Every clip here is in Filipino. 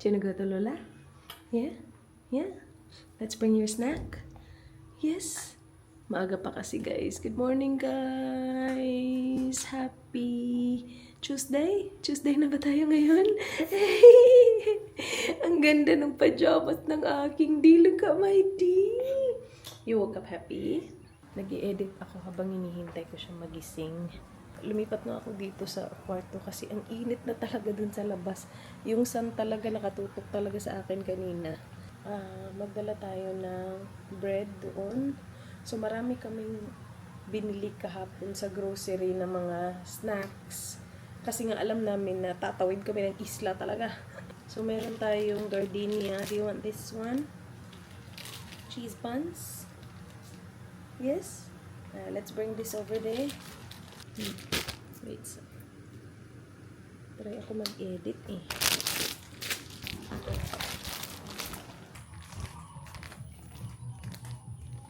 Chinagoto Lola? Yeah? Yeah? Let's bring your snack. Yes? Maaga pa kasi guys. Good morning guys! Happy Tuesday? Tuesday na ba tayo ngayon? Ang ganda ng pajamas ng aking dilo ka, my dear. You woke up happy? Nag-i-edit ako habang hinihintay ko siya magising. Lumipat na ako dito sa kwarto kasi ang init na talaga dun sa labas. Yung sun talaga nakatutok talaga sa akin kanina. Magdala tayo ng bread doon. So marami kaming binili kahapon sa grocery na mga snacks. Kasi nga alam namin na tatawid kami ng isla talaga. So meron tayong gardenia. Do you want this one? Cheese buns? Yes? Let's bring this over there. Wait. Try ako mag-edit eh.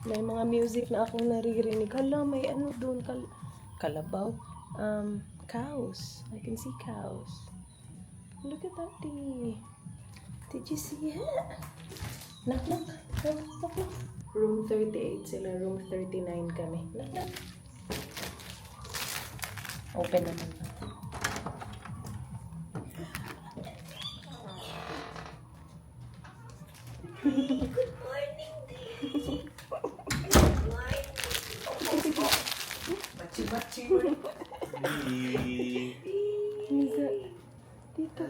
May mga music na akong naririnig. Hala, may ano doon. Kalabaw. Cows. I can see cows. Look at that thing. Did you see it? Knock, knock. Knock, knock. Room 38 sila. Room 39 kami. Knock, knock. Open naman. Good morning, dear. Bachi-bachi. Dito.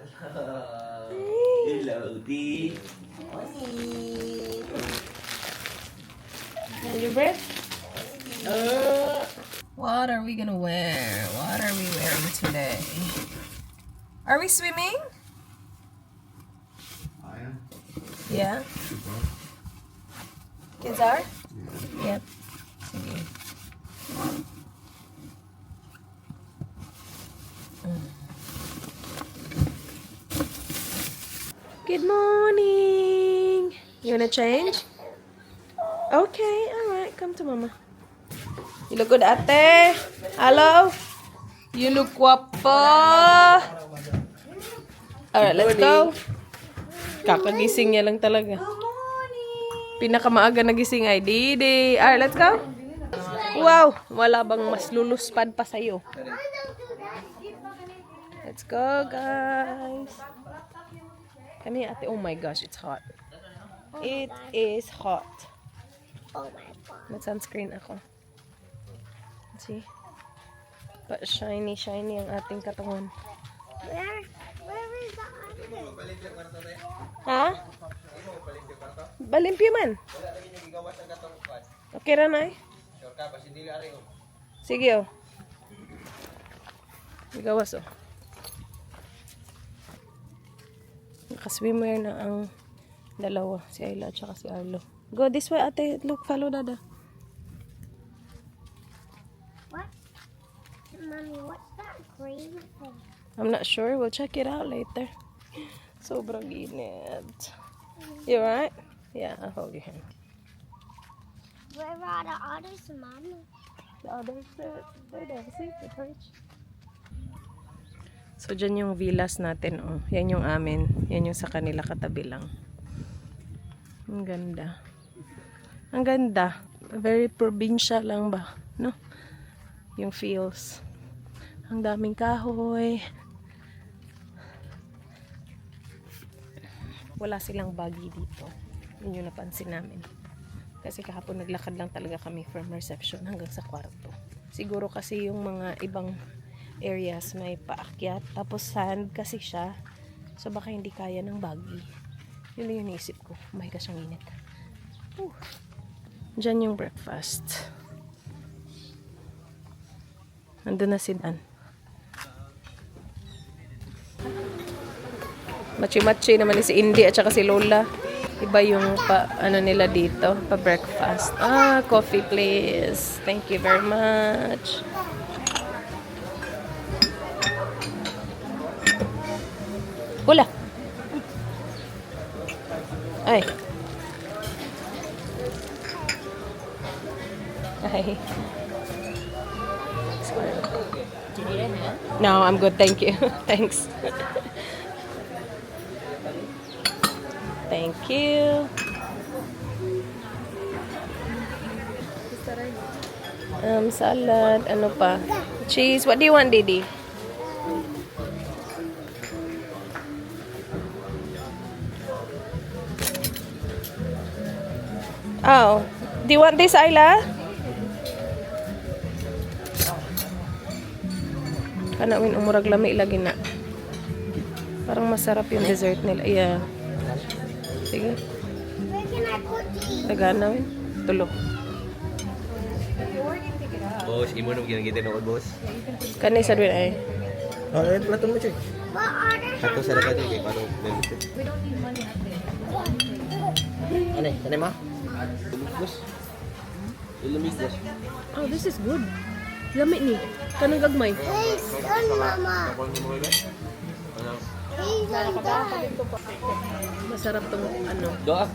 Hello, Dee. Are you breath? What are we gonna wear? What are we wearing today? Are we swimming? I am. Yeah. Kids are? Yep. Sige. Good morning. You wanna change? Okay, alright. Come to mama. You look good, ate. Hello. You look guapa. Alright, let's go. Kakagising niya lang talaga. Pinakamaaga nagising ay Didi. Alright, let's go. Wow, wala bang mas luluspad pa sa'yo? Let's go, guys. Come here, ate. Oh my gosh, it's hot. It is hot. Oh my god. May sunscreen ako. See? But shiny ang ating katawan. Where is the other? Ha? Balimpyo man. Okay ra na eh. Sige oh. Igawas oh. Nakaswimwear na ang dalawa. Si Ayla at saka si Arlo. Go this way ate. Look, follow dada. What? Mommy, what's that green thing? I'm not sure. We'll check it out later. Sobrang init. You right? Yeah, I'll hold your hand. Where are the others, Mommy? The others, they're there. See, the perch. So, dyan yung villas natin, oh. Yan yung amin. Yan yung sa kanila katabi lang. Ang ganda. Ang ganda. Very provincial lang ba? No? Yung feels. Ang daming kahoy. Wala silang buggy dito. Yun yung napansin namin. Kasi kahapon naglakad lang talaga kami from reception hanggang sa kwarto. Siguro kasi yung mga ibang areas may paakyat. Tapos sand kasi siya. So baka hindi kaya ng buggy. Yun yung naisip ko. Mahiga siyang init. Diyan yung breakfast. Nandun na si Dan. Machi-machi naman si Indy at saka si Lola. Iba yung ano nila dito, pa breakfast. Coffee please. Thank you very much. Hula. Ay. Ay. No, I'm good. Thank you. Thanks. Thank you. Salad. Ano pa? Cheese. What do you want, Didi? Oh. Do you want this, Ayla? Kanawin umurag lami lagi na. Parang masarap yung dessert nila. Yeah. Sige. Where can I put these? Taganawin. Tulo. Boss, imo nung ginagita noon, boss. Kanay sa duwin ay. Oh, ayun, platon mo, Choy. What are the Hato sa dapat yung kay paano nalito. Ano eh, tanay mo? Boss. Ilamig, boss. Oh, this is good. Lami ni. Kanang gagmay. Hey, son, Mama. Hey, son, Dad. Masarap tong ano. Doa.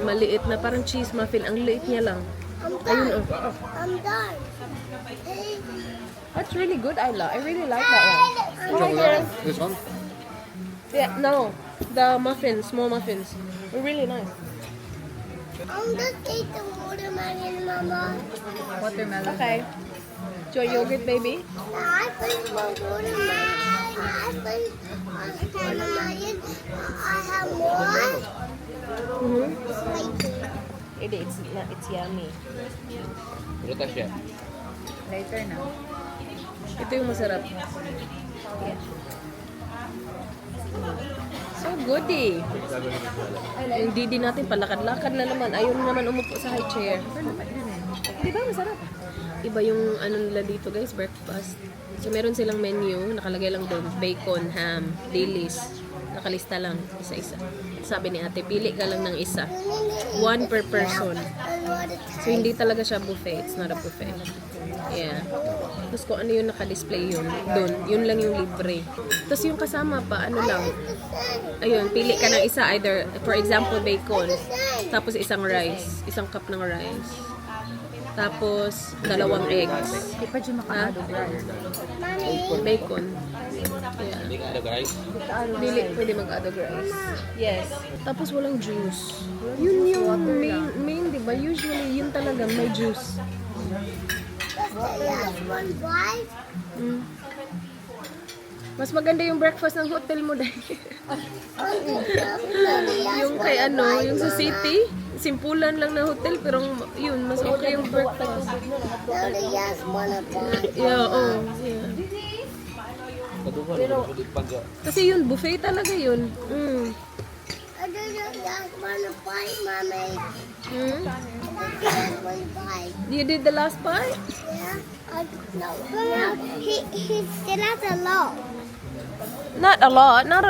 Maliit na parang cheese muffin. Ang liit niya lang. I'm Ayun done. oh. I'm done. Hey, That's really good, Ayla. I really like that one. This one? Yeah, no. The muffins, small muffins. They're really nice. I'm just eat the watermelon, Mama. Watermelon. Okay. Do you want yogurt, baby? I put more watermelon. I put watermelon. I have more. Mm-hmm. Spicy. It's yummy. Ruta siya. Later na. Ito yung masarap. Yeah. So good eh. Yung Didi natin palakad-lakad na naman. Ayaw na naman umupo sa high chair. Di ba masarap? Iba yung ano nila dito guys, breakfast. So meron silang menu, nakalagay lang doon, bacon, ham, dilis. Nakalista lang, isa-isa. Sabi ni ate, pili ka lang ng isa. One per person. So hindi talaga siya buffet, it's not a buffet. Yeah. Tapos kung ano yung naka-display yun, doon, yun lang yung libre. Tapos yung kasama pa, ano lang, ayun, pili ka ng isa, either, for example, bacon, tapos isang rice, isang cup ng rice, tapos dalawang eggs, Di pa dyan makaado, bacon. Yeah. Hindi ka ada guys. Dili, pwede mag-add rice. Yes. Tapos walang juice. Yun yung main, di ba? Usually, yun talaga, may juice. That's the last one, right? Mm. Mas maganda yung breakfast ng hotel mo dahil. Yung kay ano, yung sa city, simpulan lang na hotel, pero yun, mas okay yung breakfast. Now the last one, right? Yeah, oh. Yeah. Kaduhan, pero Kasi yun, buffet talaga yun. Mm. I did the last one, right, Mommy? Mm. I did the last one, right? You did the last bite? Yeah? No. He still has a lot. Not a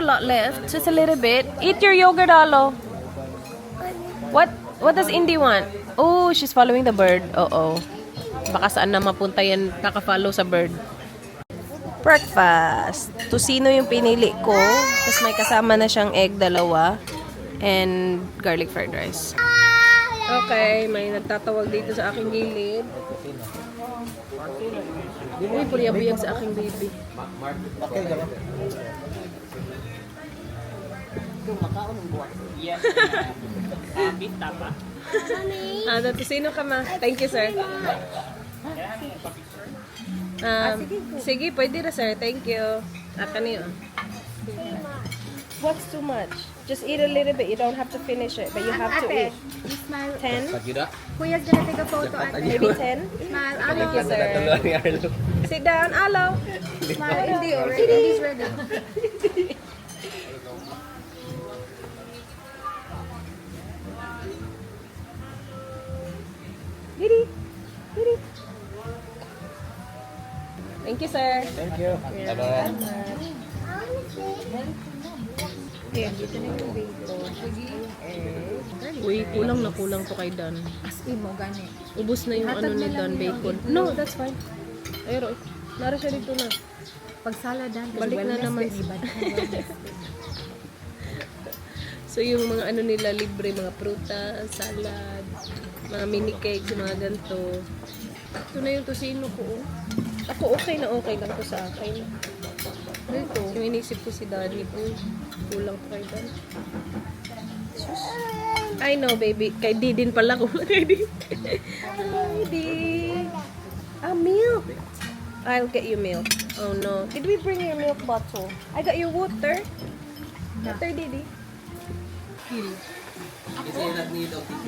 lot left. Just a little bit. Eat your yogurt, Alo. What does Indy want? Oh, she's following the bird. Uh-oh. Baka saan na mapunta yan kaka-follow sa bird. Breakfast. Tusino yung pinili ko. Tapos may kasama na siyang egg, dalawa. And garlic fried rice. Okay, may nagtatawag dito sa aking gilid. Uy, puliyabuyag sa aking baby. Tusino ka ma. Thank you, sir. Sige, pwede na, sir. Thank you. Kanino? What's too much? Just eat a little bit. You don't have to finish it, but you have to eat. You smile. 10? Pagkida. Kuya's gonna take a photo, ate. Maybe 10? Smile. Thank you, Alo. sir. ni Arlo. Sit down, Alo. Smile. Hindi, already. He's ready. Didi. Didi. Thank you, sir. Thank you. Bye-bye. Yeah. Uy, kulang to kay Dan. As in mo, gani. Ubus na yung ano ni Dan bacon. No, that's fine. Ayro, nara siya dito na. Pag saladan, kasi Balik na wellness naman. din, iba na wellness. So yung mga ano nila libre, mga prutas, salad, mga mini cakes, mga ganito. Ito na yung tusino ko. Oh. Ako okay lang to sa akin. Ito, yung inisip ko si Daddy, kulang pa kay Dan. I know, baby. Kay di din pala ko. Kay di. Hi, di. Milk. I'll get you milk. Oh, no. Did we bring your milk bottle? I got your water. Water, Didi.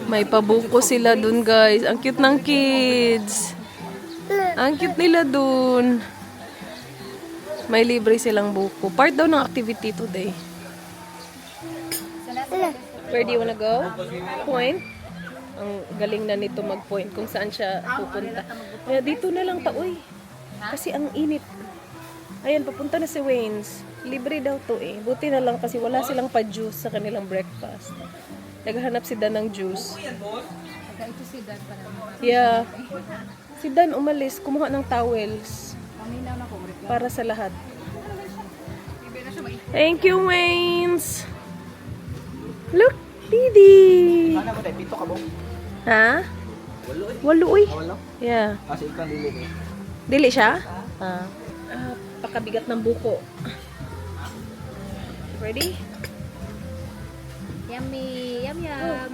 May pabuko sila dun, guys. Ang cute ng kids. Ang cute nila dun. May libre silang buko. Part daw ng activity today. Where do you wanna go? Point? Ang galing na nito mag-point kung saan siya pupunta. Kaya dito na lang taoy. Kasi ang init. Ayan, papunta na si Wayne's. Libre daw to eh. Buti na lang kasi wala silang pa-juice sa kanilang breakfast. Naghahanap si Dan ng juice. Ito si Dad pa naman. Yeah. Si Dan umalis, kumuha ng towels. Paminaw na ko. Para sa lahat. Thank you, Wayne's. Look, Didi. Ano ba tayo? Pito ka ba? Ha? Walo eh. Walo, uy. Walo? Yeah. Kasi ikaw dili eh. Dili siya? Pakabigat ng buko. Ready? Yummy. Yum yum.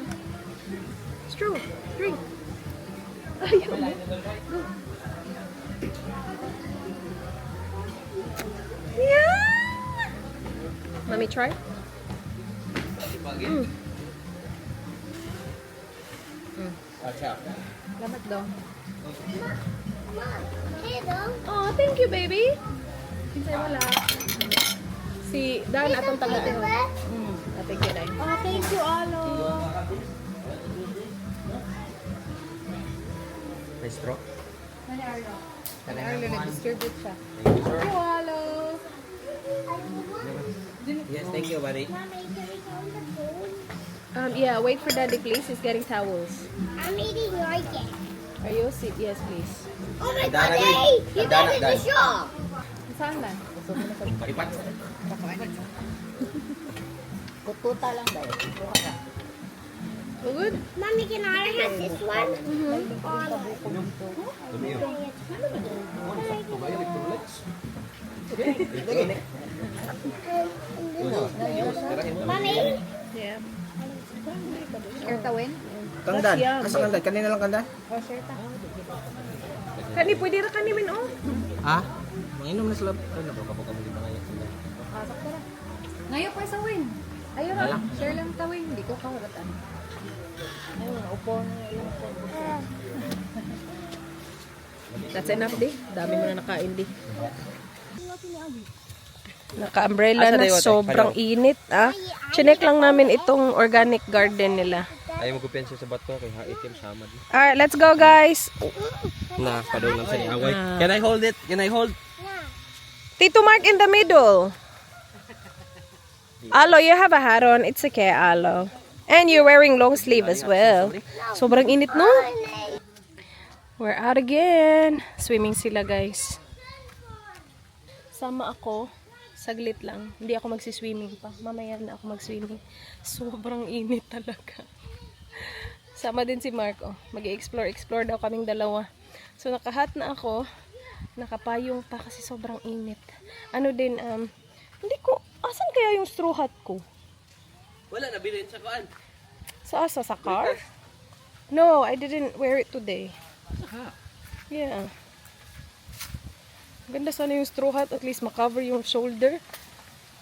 Straw. Drink. Ayaw mo. Go. Yeah! Mommy, try? Lamat daw. Oh, thank you, baby. Kinsay wala. Si Dan atong taga-ano. Thank you, Dan. Oh, thank you, Alo. May straw? Mani Arlo. Mani Arlo, nag-distribute siya. Thank you, Alo. Yes, thank you, buddy. Yeah, wait for Daddy, please. He's getting towels. I'm eating your cake. Are you sit? Yes, please. Oh my Dana, god, hey! You Dana, got it in Dana. the shop! Saan na? Palipat. Kututa lang daw. Good? Mommy, can I have this one? Mommy? Yeah. Share tawin? Kangdan. yum. Asa kangdan? Kanina lang kangdan? Oh, share ta. Kani, pwede ra kani min, oh. Ha? Manginom na sila. Ay, napakapag mo dito ngayon. Pasok ka na. Ngayon pa sa win. Ayun Wala. lang. Share lang tawin. Hindi ko kawalatan. Ayun, upo na yung That's enough, di. Dami mo na nakain, di. Naka-umbrella Asa na, tayo, ate? sobrang init, ah. Chinek lang namin itong organic garden nila. Ayaw mo kupiyan siya sa bato kay haitim sama din. Alright, let's go, guys. Na, padungan sa away. Can I hold it? Can I hold? Tito Mark in the middle. Alo, you have a hat on. It's okay, Alo. And you're wearing long sleeve as well. Sobrang init, no? We're out again. Swimming sila, guys. Sama ako. Saglit lang. Hindi ako magsiswimming pa. Mamaya na ako magswimming. Sobrang init talaga. Sama din si Mark. Oh. Mag-explore daw kaming dalawa. So, nakahat na ako. Nakapayong pa kasi sobrang init. Ano din, hindi ko, asan kaya yung straw hat ko? Wala, nabilin sa kuan. Sa asa? Sa car? No, I didn't wear it today. Yeah. Ganda sana yung straw hat. At least makover yung shoulder.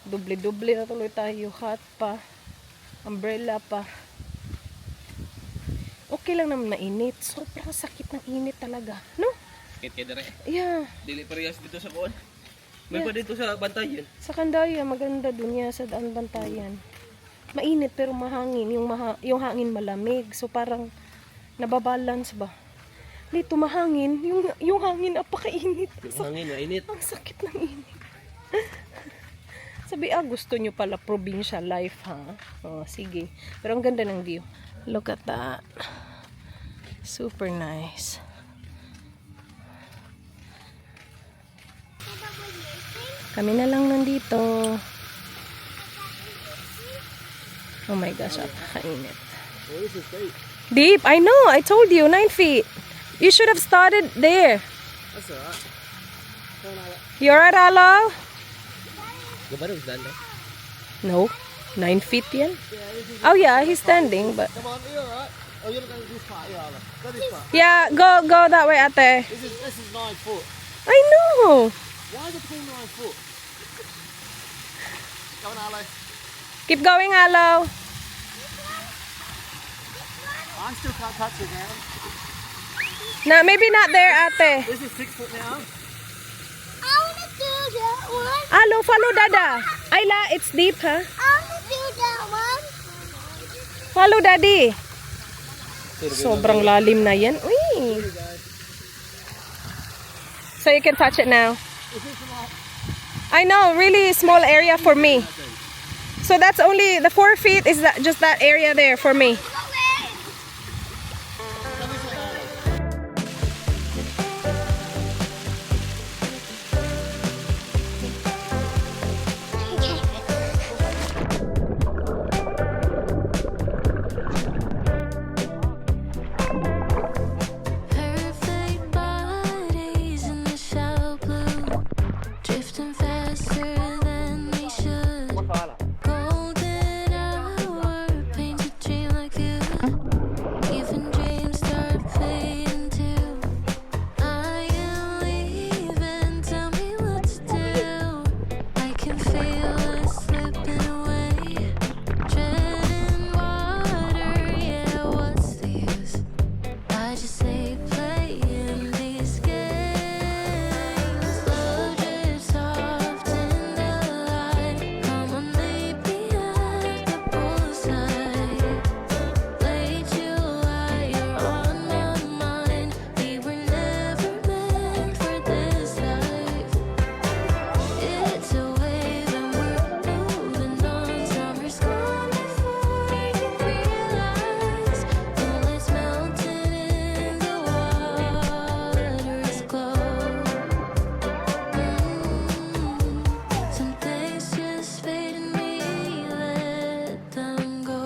Doble-doble na tuloy tayo. Hat pa. Umbrella pa. Okay lang naman mainit. Sobrang sakit ng init talaga. No? Sakit kay dere. Yeah. Dili parehas dito sa kuan. May pa dito sa bantayan. Sa Kandaya, maganda dun yan sa Daan Bantayan. Mainit pero mahangin. Yung hangin malamig. So parang nababalance ba? Dito mahangin. Yung hangin napakainit. Yung hangin, mainit. Ang sakit ng init. Sabi, gusto nyo pala provincial life, ha? Oh, sige. Pero ang ganda ng view. Look at that. Super nice. Kami na lang nandito. Oh my gosh, napakainit. Deep, I know. I told you, 9 feet. You should have started there. You alright, Alo? Gabaro is done. No. 9 feet yan? Oh yeah, he's standing, but... Come on, you're alright. Oh, you're not going to this part, yeah, Alan. Go this part. Yeah, go that way, ate. This is 9 foot. I know! Why is the pool 9 foot? Come on, Arlo. Keep going, Alo. I still can't touch the ground. No, maybe not there, ate. This is 6 foot now. I want to do that one. Alo, follow Dada. Ayla, it's deep, huh? I want to do that one. Follow Daddy. Sobrang lalim na yan. Uy. So you can touch it now. I know, really small area for me. So that's only, the 4 feet is that, just that area there for me. Perfect bodies in the shallow blue, drifting faster than they should. Golden hour paints a dream like you. Even dreams start fading too. I am leaving, tell me what to do. I can feel us slipping away, treading water. Yeah, what's the use? I just hate playing these games. Love drifts soft in the light. Come on, meet me at the poolside. Late July, you're on my mind. We were never meant for this life. It's a wave and we're moving on. Summer's gone before you realize. Moonlight's melting in the water is cold. Some things just fade and we let them go.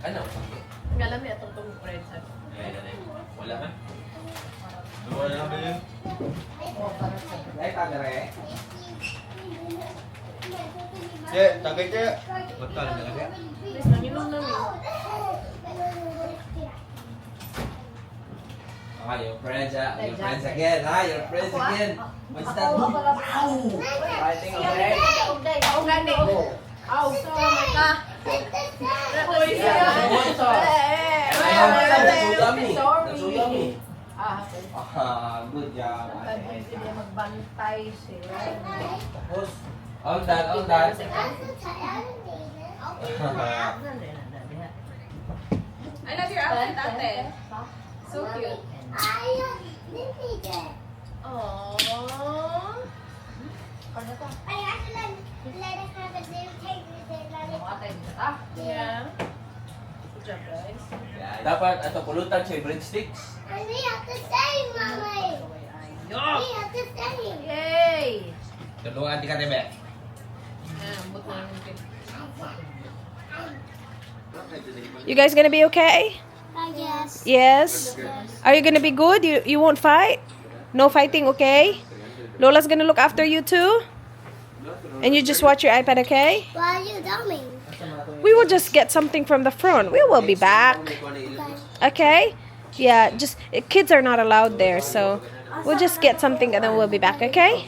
Ano? Ngalam niya itong friends. Wala ka? Wala ka yun? Ay, camera eh. Cek, tagay cek. Betul, tagay. Please, nanginom namin. Ah, your friends, your friends again, ah, your friends again. What's that? Wow! Fighting okay? Ako gani. Aw, so ka. Ah, good job. Magbantay sila. Tapos, all done, all done. I love your outfit, ate. So cute. Aww. Yeah. Good job, guys. Dapat ato pulutan sa breadsticks. Yay! Tulungan di ka tebe. Ambot na yung tip. You guys gonna be okay? Yes. Yes. Are you gonna be good? You won't fight? No fighting, okay? Lola's gonna look after you too? And you just watch your iPad, okay? What are you doing? We will just get something from the front. We will be back. Okay? Yeah, just kids are not allowed there, so we'll just get something and then we'll be back, okay?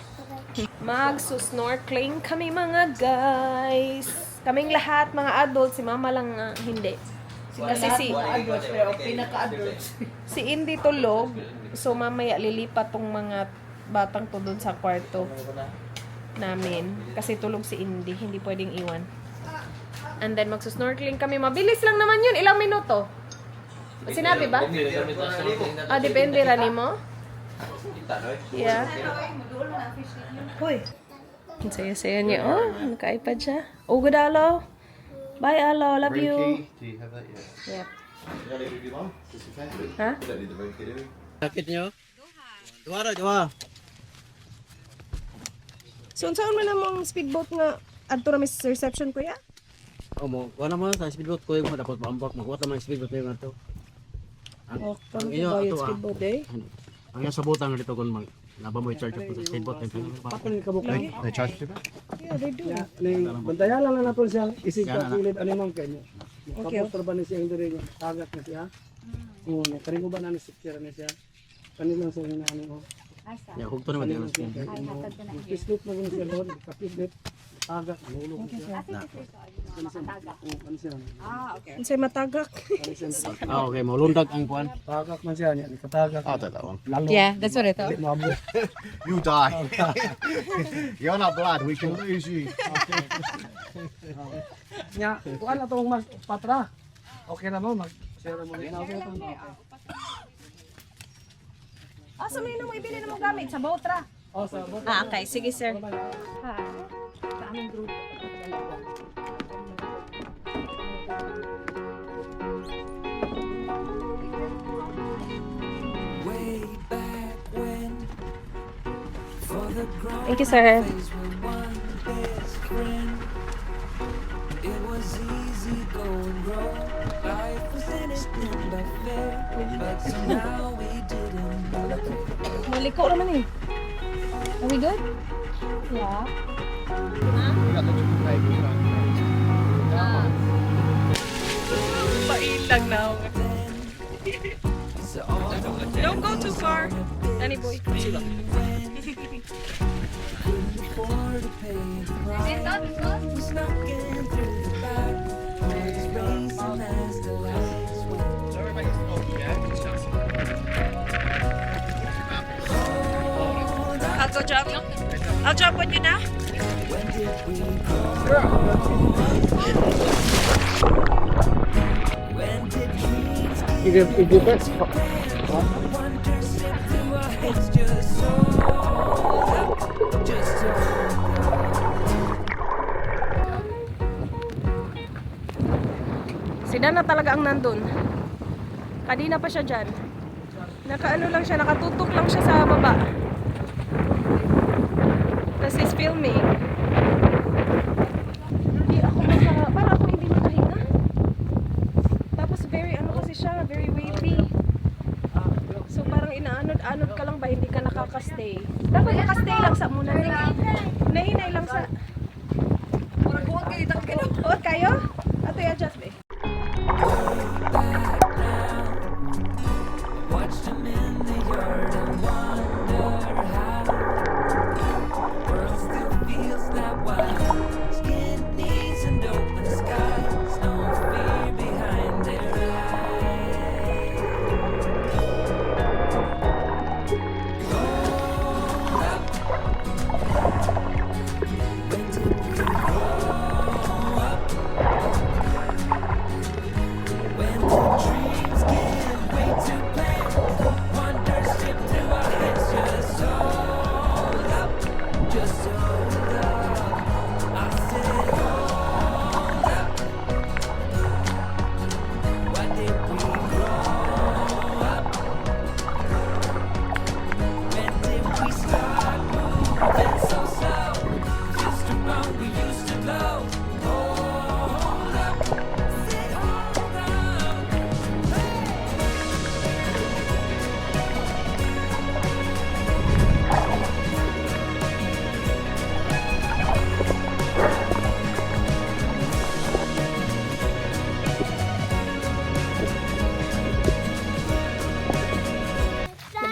Magsusnorkeling kami mga guys. Kaming lahat mga adults, si mama lang hindi. Kasi si Indy tulog, so mamaya lilipat tong mga batang to doon sa kwarto namin. Kasi tulog si Indy, hindi pwedeng iwan. And then magsusnorkeling kami. Mabilis lang naman yun. Ilang minuto? Sinabi ba? Ah, depende rin mo? Yeah. Hoy. Ang saya-saya niya. Oh, naka-iPad siya. Oh, good, Alo. Bye, Alo. Love you. Do you have that yet? Yep. You gotta leave your mum, just in case. Huh? You don't need the room key, do you? Sakit nyo? Dua. So, saan man namang speedboat nga adto na may reception kuya? O mo, wala mo sa speedboat ko yung dapat maambak, magkuha naman yung speedboat yung ato. Oh, ang kami iyo bayad ato speedboat eh. Ang yung sabutan dito kung mag naba mo i-charge ako sa speedboat yung Pakul ka buka. They charged you back? Yeah, they do. Bantayan lang na nato siya. Isig Yan, ka anak. kilid ano man kanya. Okay. Kapos ba ni siya hindi rin tagat na siya. Oo, kanigo ba na ni sikira na siya. Kanilang sa ina ano. ya hugto naman yung speed. Pislit na gani siya doon. Kapislit. Tagat. Nulog siya. Ano siya? Unsay matagak. Ah, okay, maulundag ang kuan. Tagak man siya niya. Katagak. I'll take that one. Lalo. Yeah, that's what I thought. Mabot. You die. You're not blood. We can lose you. Nya, kuan na tong mas patra. Okay na mo mag-share mo na. Okay. Asa man mo ibili na mo gamit sa boat ra? Oh, sa bot. Ah, okay. Sige, sir. Sa aming group. Thank you, sir. Maliko naman eh. Are we good? Yeah. Pailang na ako. Don't go too far. Danny boy. I'll go jump. I'll jump with you now. Si Dan na talaga ang nandun. Kanina pa siya dyan. Nakaano lang siya, nakatutok lang siya sa baba. Tapos he's filming. Hindi ako para ako hindi makahinga. Tapos very ano kasi siya, very wavy. So parang inaanod-anod ka lang ba, hindi ka nakakastay. Dapat nakastay lang sa muna. Nahinay lang sa... Buot kayo? Ato yung adjust eh.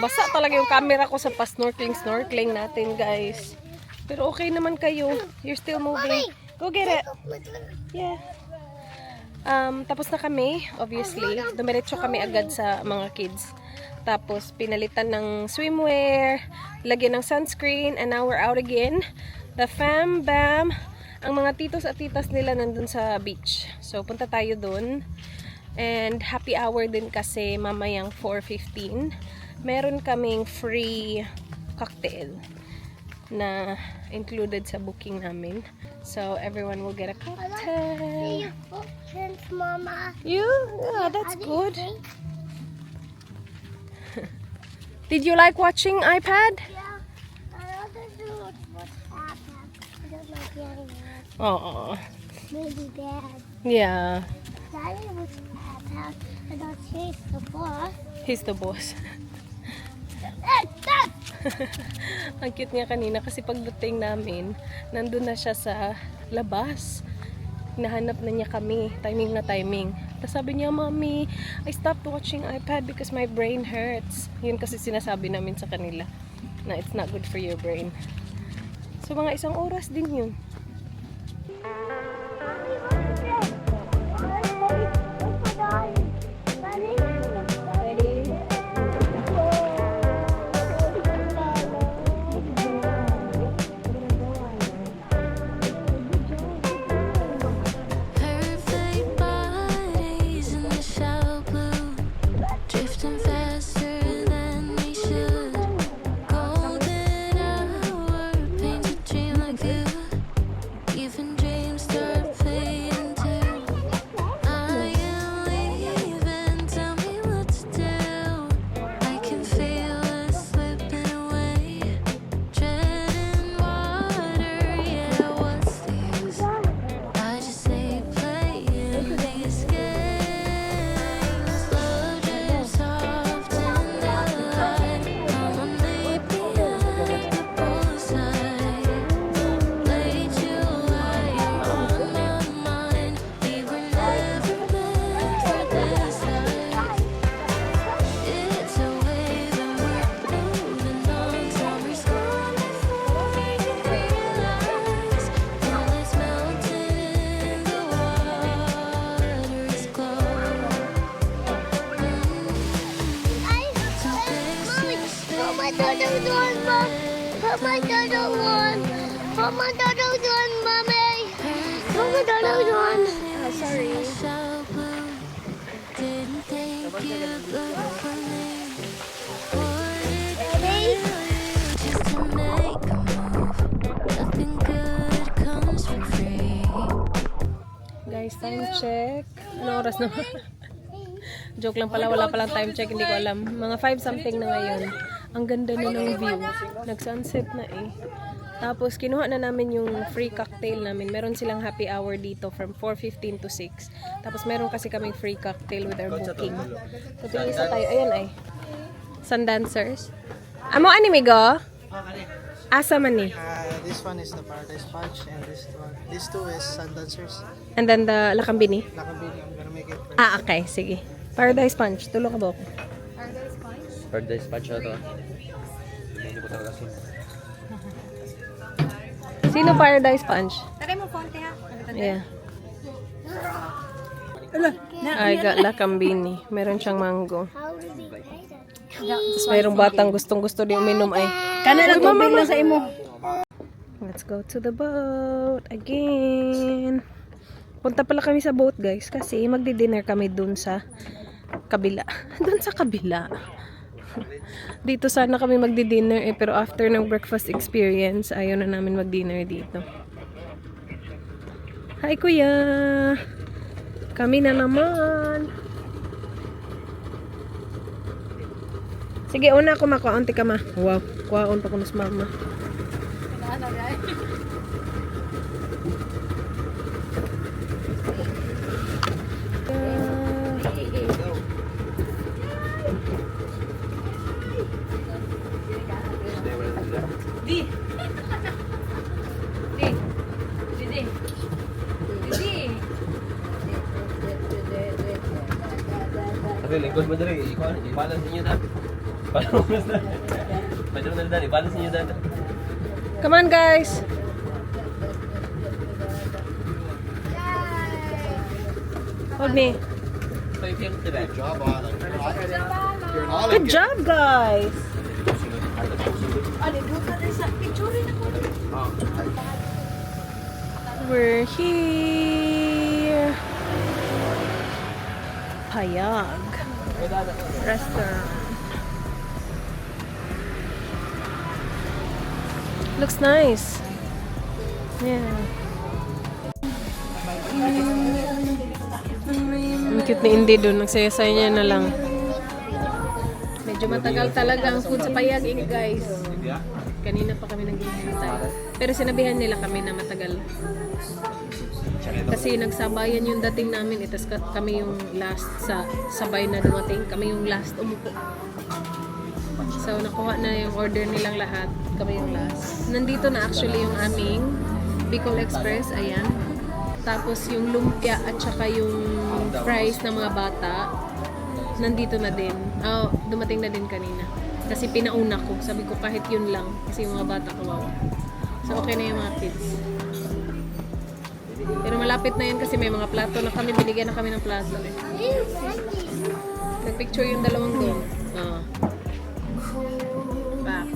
Basa talaga yung camera ko sa pa-snorkeling natin, guys. Pero okay naman kayo. You're still moving. Go get it. Yeah. Tapos na kami, obviously. Dumiretso kami agad sa mga kids. Tapos, pinalitan ng swimwear, lagyan ng sunscreen, and now we're out again. The fam, bam, ang mga titos at titas nila nandun sa beach. So, punta tayo dun. And happy hour din kasi mamayang 4:15. Meron kaming free cocktail na included sa booking namin. So, everyone will get a cocktail. Footprints, Mama. You? Yeah, that's good. Did you like watching iPad? Yeah, I want to do what's happening. Oh. Maybe Dad. Yeah. Daddy was at house and I'll chase the boss. He's the boss. Stop! Ang cute niya kanina kasi pagdating namin, nandun na siya sa labas. Hinahanap na niya kami. Timing na timing. Tapos sabi niya, Mommy, I stopped watching iPad because my brain hurts. Yun kasi sinasabi namin sa kanila na it's not good for your brain. So mga 1 oras din yun. Perfect bodies in the shallow blue, drifting faster than we should. Golden hour paints a dream like you. Even dreams start fading too. I am leaving, tell me what to do. I can feel us slipping away, treading water. Yeah, what's the use? I just hate playing these games. Love drifts off in the light. Mama made me at the poolside. Late July, you're on my mind. We were never meant for this life. It's a wave and we're moving on. Summer's gone before you realize. Now it's melting, the water is cold. Put my turtles on, Mom. Put my turtles on. Put my turtles on, Mommy. Put my turtles on. Sorry. Shallow blue, didn't think you'd look for me. What did you do just to make a move? Nothing good comes for free. Guys, time check. Ano oras na? Joke lang pala, wala palang time check, hindi ko alam. Mga 5 something na ngayon. Ang ganda na ng view. Nag-sunset na eh. Tapos, kinuha na namin yung free cocktail namin. Meron silang happy hour dito from 4:15 to 6. Tapos, meron kasi kaming free cocktail with our booking. So, tingisa tayo. Ayan ay. Sun dancers. Amo animigo? Asa man ni? This one is the Paradise Punch, and these two is Sun Dancers. And then the Lakambini? Lakambini, I'm gonna make it first. Ah, okay. Sige. Paradise Punch. Tulo ka ba ako? Paradise Punch to. Sino Paradise Punch? Tara mo konti ha. Yeah. I got Lakambini. Meron siyang mango. How to be great. Tapos mayroong batang gustong-gusto din uminom ay. Kana lang tubig lang sa imo. Let's go to the boat again. Punta pala kami sa boat guys kasi magdi-dinner kami dun sa kabila. Dun sa kabila. Dito sana kami magdi-dinner eh pero after ng breakfast experience ayaw na namin mag-dinner dito. Hi kuya! Kami na naman! Sige, una ako makaunti ka ma. Wow, kuwaon pa ko nas mama. Tapi lingkod mo dali, i-balance niyo na. Balance na. Medyo na dali, balance niyo na. Come on guys! Hold me. Good job, Anna. You're an Good job guys! We're here. Payag Restaurant. Looks nice. Yeah. Ang cute ni Indy doon. Nagsayasay niya na lang. Medyo matagal talaga ang food sa Payag, guys. Kanina pa kami naghihintay. Pero sinabihan nila kami na matagal. Kasi nagsabayan yung dating namin. Tapos kami yung last sa sabay na dumating. Kami yung last umupo. So, nakuha na yung order nilang lahat. Kami yung last. Nandito na actually yung aming Bicol Express. Ayan. Tapos yung lumpia at saka yung fries ng mga bata. Nandito na din. Dumating na din kanina. Kasi pinauna ko. Sabi ko kahit yun lang. Kasi yung mga bata kawawa. So, okay na yung mga kids. Pero malapit na yun kasi may mga plato na kami. Binigyan na kami ng plato. Nagpicture yung dalawang doon. Back.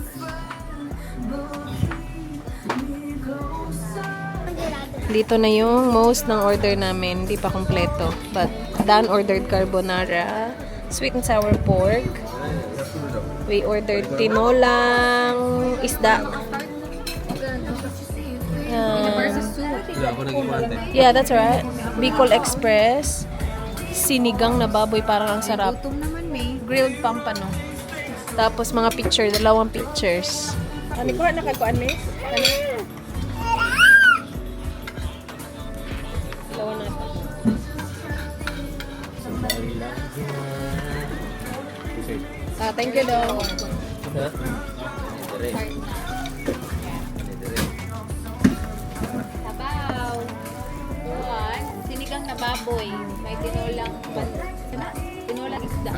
Dito na yung most ng order namin. Hindi pa kompleto. But Dan ordered carbonara, sweet and sour pork. We ordered tinolang isda. Yeah, that's right. Bicol Express. Sinigang na baboy, parang ang sarap. Grilled pampano. Tapos mga picture, dalawang pictures. Ano ko na kagkuan, miss? Dalawa na ito. Thank you daw. Sabaw. Buwan. Sinigang na baboy. May tinolang isda.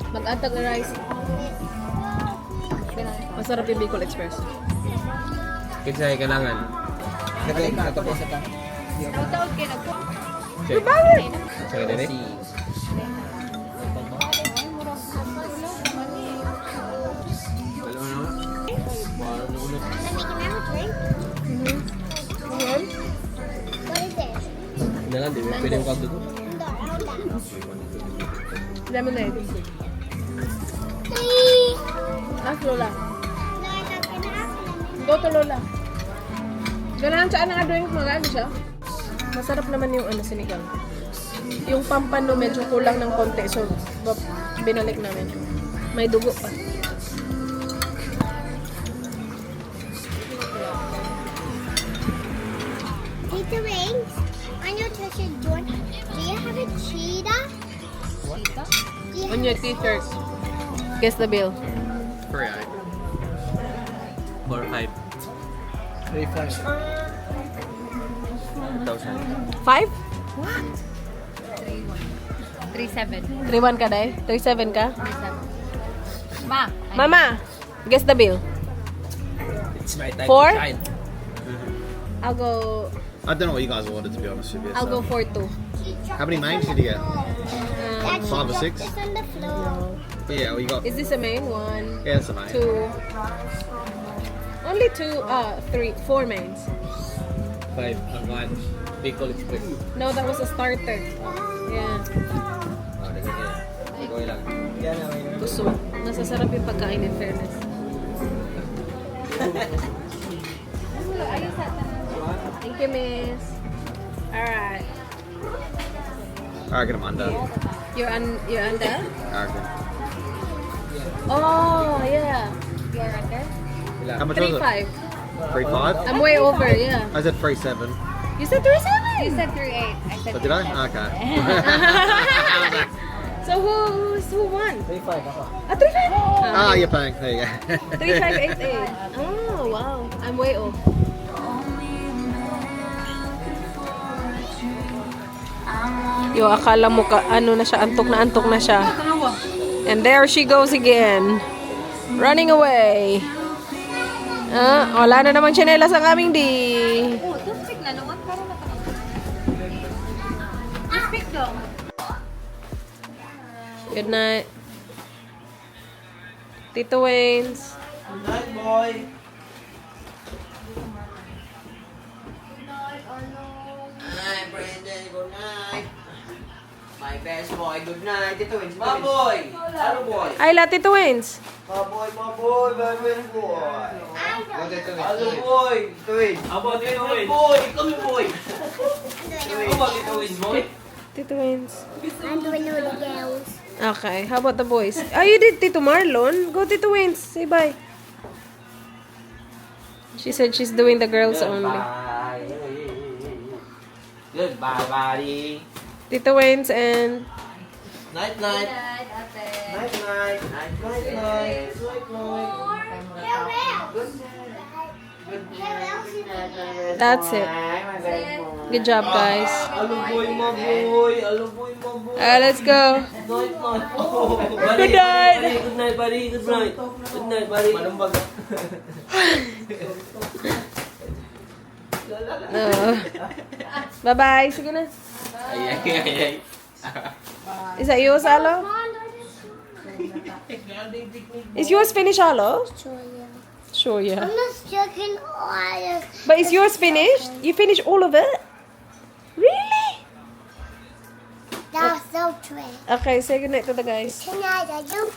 Mag-atag na rice. Masarap yung Bicol Express. Kinsa kailangan. Taud-taud kayo nagpo. Sa dili. Dalam di pwede mo kag dugo. Lemonade. Ask Lola. Go to Lola. Ganahan saan ang drink mo? Ano siya? Masarap naman yung sinigang. Yung pampano medyo kulang ng konti. So, binalik namin. May dugo pa. Tita Rings, on your t-shirt, do you have a cheetah? On your t-shirt. Guess the bill. 4-5. 5? 3-7. 3-1 ka, Day? 3-7 ka? Ma. Mama, guess the bill. It's my time 4? to shine. I'll go... I don't know what you guys ordered, to be honest with you. I'll go so. 4-2. How many mains did you get? Dad, she 5 or dropped 6? this on the floor. Yeah, well, you got. Is this a main? 1, Yeah, that's a main. 2. Only 3, 4 mains. 5 and 1. Bicol Express. No, that was a starter. Yeah. Ikaw lang. Busog. Nasasarap yung pagkain in fairness. Thank you, miss. Alright. I reckon I'm under. You're under? I reckon. Oh, yeah. You're under? How much was it? 3-5. 3-5? I'm way over, yeah. I said 3-7. You said 3-7? You said 3-8. I said So did I? 3-7. Okay. So who won? 3-5 ako. 3-5? Ah, you're paying. There you go. 3-5-8-8. Oh, wow. I'm way off. Yo, akala mo ano na siya, antok na siya. And there she goes again. Running away. Wala na namang tsinelas ang aming di. Oh, toothpick na naman. Para natakot. Toothpick daw. Good night. Tito Waynes. Good night, boy. Hi, Brandon. Good night. My best boy. Good night. Ito, it's my boy. Hello, boy. Ay, la, Tito Waynes. My boy, my best boy. Hello, boy. Twins. About Tito Waynes. Boy, come here, boy. How about Tito Waynes, boy? Tito Waynes. I'm doing all the girls. Okay, how about the boys? You did Tito Marlon. Go Tito Waynes. Say bye. She said she's doing the girls only. Goodbye. Goodbye, buddy. Tito Wayne's and Night, night. Night, night. Night, night, night. that's it. Good job, guys. Aluboy, maboy. Aluboy, maboy. Let's go. Night, night. Good night. Good night, buddy. Good night. Good night, buddy. Malumbag. Bye-bye. Sige na. Ay, ay, ay, ay. Is that yours, Alo? Is yours finished, Alo? Sure, yeah. I'm not checking all. But is yours finished? You finished all of it? Really? That's so true. Okay, say goodnight to the guys. Tonight I don't.